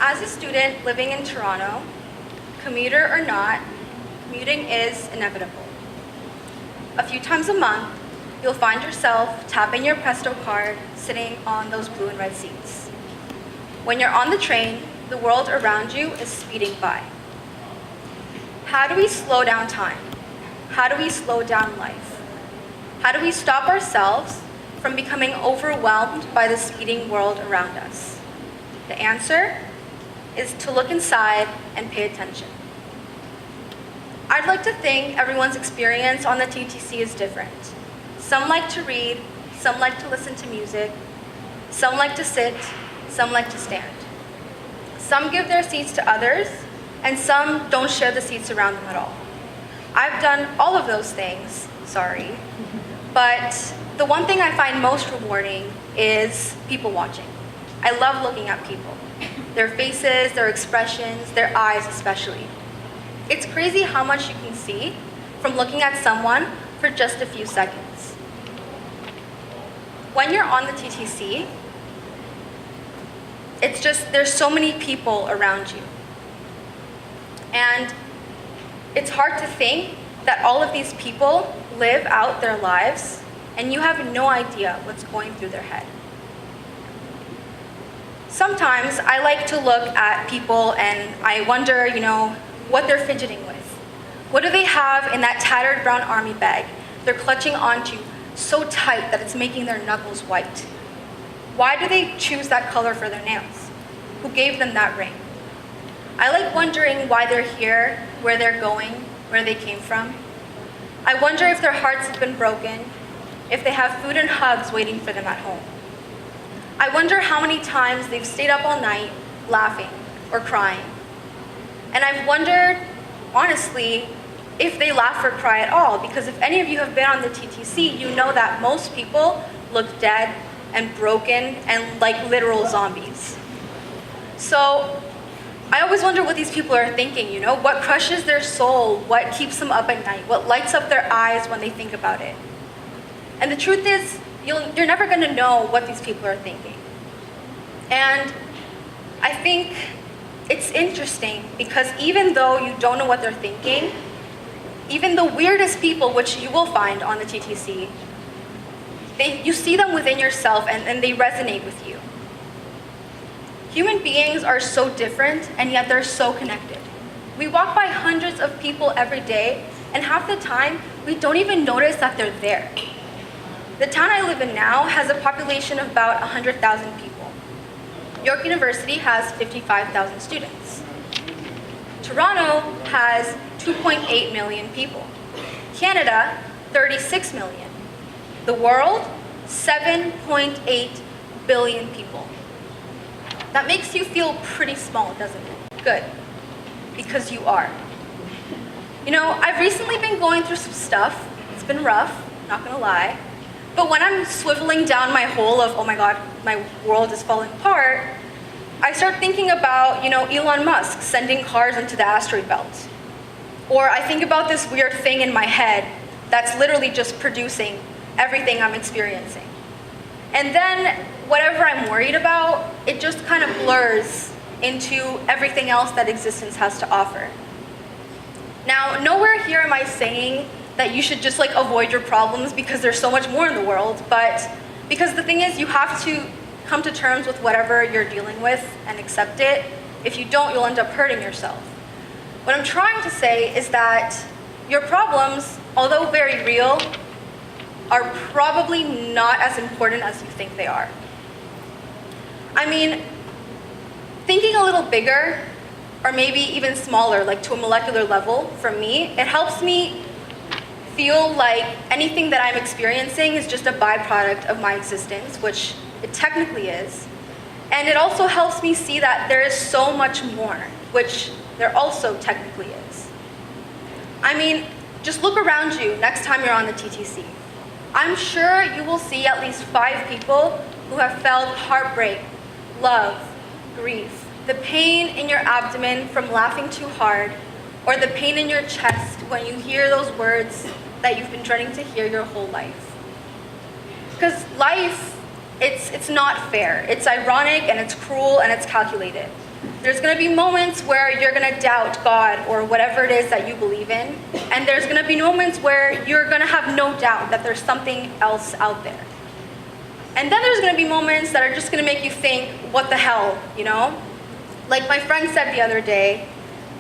As a student living in Toronto, commuter or not, commuting is inevitable. A few times a month, you'll find yourself tapping your Presto card sitting on those blue and red seats. When you're on the train, the world around you is speeding by. How do we slow down time? How do we slow down life? How do we stop ourselves from becoming overwhelmed by the speeding world around us? The answer is to look inside and pay attention. I'd like to think everyone's experience on the TTC is different. Some like to read, some like to listen to music, some like to sit, some like to stand. Some give their seats to others, and some don't share the seats around them at all. I've done all of those things, sorry, but the one thing I find most rewarding is people watching. I love looking at people. Their faces, their expressions, their eyes especially. It's crazy how much you can see from looking at someone for just a few seconds. When you're on the TTC, it's just, there's so many people around you. And it's hard to think that all of these people live out their lives and you have no idea what's going through their head. Sometimes I like to look at people and I wonder, what they're fidgeting with. What do they have in that tattered brown army bag they're clutching onto so tight that it's making their knuckles white? Why do they choose that color for their nails? Who gave them that ring? I like wondering why they're here, where they're going, where they came from. I wonder if their hearts have been broken, if they have food and hugs waiting for them at home. I wonder how many times they've stayed up all night laughing or crying. And I've wondered, honestly, if they laugh or cry at all, because if any of you have been on the TTC, you know that most people look dead and broken and like literal zombies. So I always wonder what these people are thinking, what crushes their soul, what keeps them up at night, what lights up their eyes when they think about it. And the truth is, you're never going to know what these people are thinking. And I think it's interesting because even though you don't know what they're thinking, even the weirdest people, which you will find on the TTC, you see them within yourself and they resonate with you. Human beings are so different and yet they're so connected. We walk by hundreds of people every day and half the time we don't even notice that they're there. The town I live in now has a population of about 100,000 people. York University has 55,000 students. Toronto has 2.8 million people. Canada, 36 million. The world, 7.8 billion people. That makes you feel pretty small, doesn't it? Good, because you are. I've recently been going through some stuff. It's been rough, not gonna lie. But when I'm swiveling down my hole of, oh my God, my world is falling apart, I start thinking about, Elon Musk sending cars into the asteroid belt. Or I think about this weird thing in my head that's literally just producing everything I'm experiencing. And then whatever I'm worried about, it just kind of blurs into everything else that existence has to offer. Now, nowhere here am I saying that you should just avoid your problems because there's so much more in the world, but because the thing is you have to come to terms with whatever you're dealing with and accept it. If you don't, you'll end up hurting yourself. What I'm trying to say is that your problems, although very real, are probably not as important as you think they are. I mean, thinking a little bigger, or maybe even smaller, to a molecular level, for me, it helps me feel like anything that I'm experiencing is just a byproduct of my existence, which it technically is. And it also helps me see that there is so much more, which there also technically is. I mean, just look around you next time you're on the TTC. I'm sure you will see at least 5 people who have felt heartbreak, love, grief, the pain in your abdomen from laughing too hard, or the pain in your chest when you hear those words that you've been dreading to hear your whole life. Because life, it's not fair. It's ironic and it's cruel and it's calculated. There's going to be moments where you're going to doubt God or whatever it is that you believe in. And there's going to be moments where you're going to have no doubt that there's something else out there. And then there's going to be moments that are just going to make you think, what the hell, you know? Like my friend said the other day,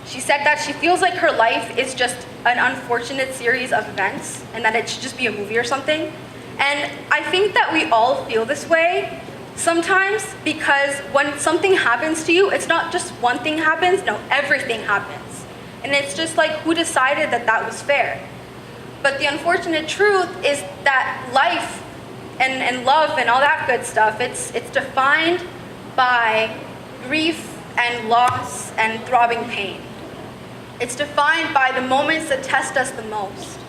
she said that she feels like her life is just an unfortunate series of events and that it should just be a movie or something. And I think that we all feel this way sometimes, because when something happens to you, it's not just one thing happens, no, everything happens. And it's just like, who decided that that was fair? But the unfortunate truth is that life and love and all that good stuff, it's defined by grief and loss and throbbing pain. It's defined by the moments that test us the most.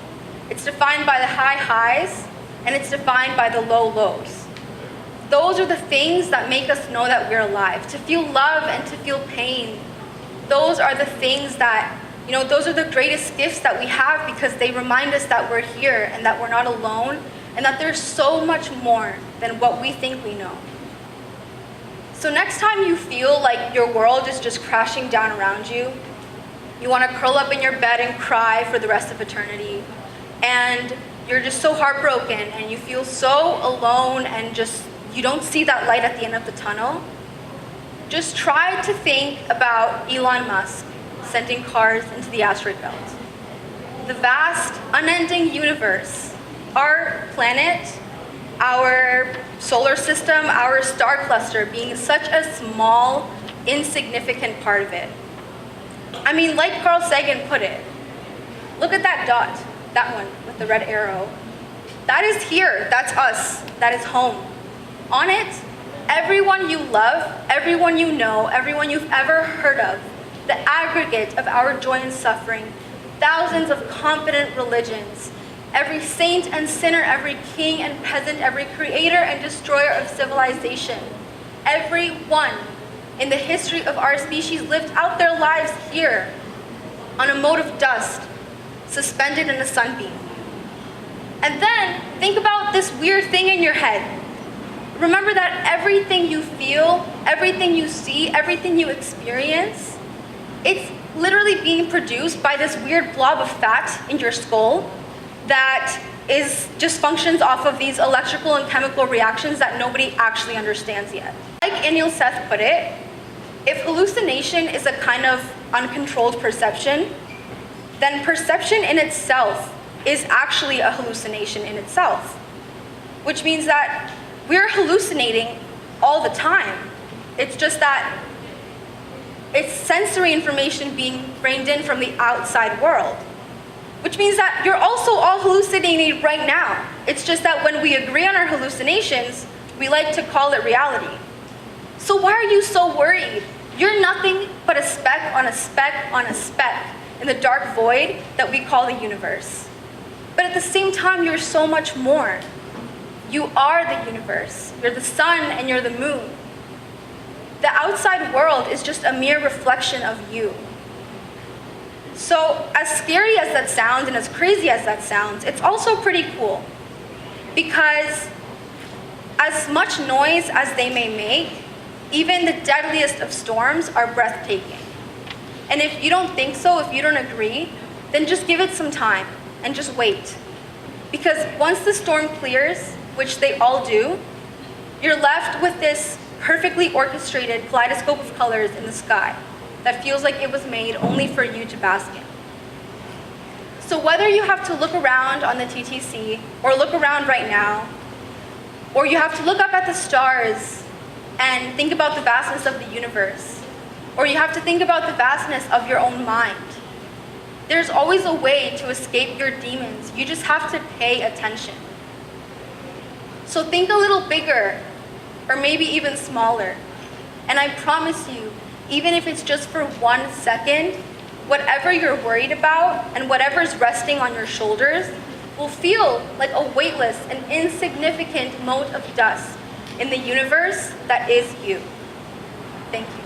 It's defined by the high highs, and it's defined by the low lows. Those are the things that make us know that we're alive. To feel love and to feel pain, those are the things that, you know, those are the greatest gifts that we have, because they remind us that we're here and that we're not alone, and that there's so much more than what we think we know. So next time you feel like your world is just crashing down around you, you want to curl up in your bed and cry for the rest of eternity, and you're just so heartbroken and you feel so alone and just you don't see that light at the end of the tunnel, just try to think about Elon Musk sending cars into the asteroid belt. The vast, unending universe, our planet, our solar system, our star cluster being such a small, insignificant part of it. I mean, like Carl Sagan put it, look at that dot, that one with the red arrow. That is here, that's us, that is home. On it, everyone you love, everyone you know, everyone you've ever heard of, the aggregate of our joy and suffering, thousands of confident religions, every saint and sinner, every king and peasant, every creator and destroyer of civilization, everyone in the history of our species lived out their lives here on a mote of dust, suspended in a sunbeam. And then think about this weird thing in your head. Remember that everything you feel, everything you see, everything you experience, it's literally being produced by this weird blob of fat in your skull that just functions off of these electrical and chemical reactions that nobody actually understands yet. Like Anil Seth put it, if hallucination is a kind of uncontrolled perception, then perception in itself is actually a hallucination in itself, which means that we're hallucinating all the time. It's just that it's sensory information being reined in from the outside world, which means that you're also all hallucinating right now. It's just that when we agree on our hallucinations, we like to call it reality. So why are you so worried? You're nothing but a speck on a speck on a speck in the dark void that we call the universe. But at the same time, you're so much more. You are the universe. You're the sun and you're the moon. The outside world is just a mere reflection of you. So as scary as that sounds and as crazy as that sounds, it's also pretty cool. Because as much noise as they may make, even the deadliest of storms are breathtaking. And if you don't think so, if you don't agree, then just give it some time and just wait. Because once the storm clears, which they all do, you're left with this perfectly orchestrated kaleidoscope of colors in the sky that feels like it was made only for you to bask in. So whether you have to look around on the TTC, or look around right now, or you have to look up at the stars and think about the vastness of the universe, or you have to think about the vastness of your own mind, there's always a way to escape your demons. You just have to pay attention. So think a little bigger, or maybe even smaller. And I promise you, even if it's just for 1 second, whatever you're worried about and whatever's resting on your shoulders will feel like a weightless and insignificant mote of dust in the universe that is you. Thank you.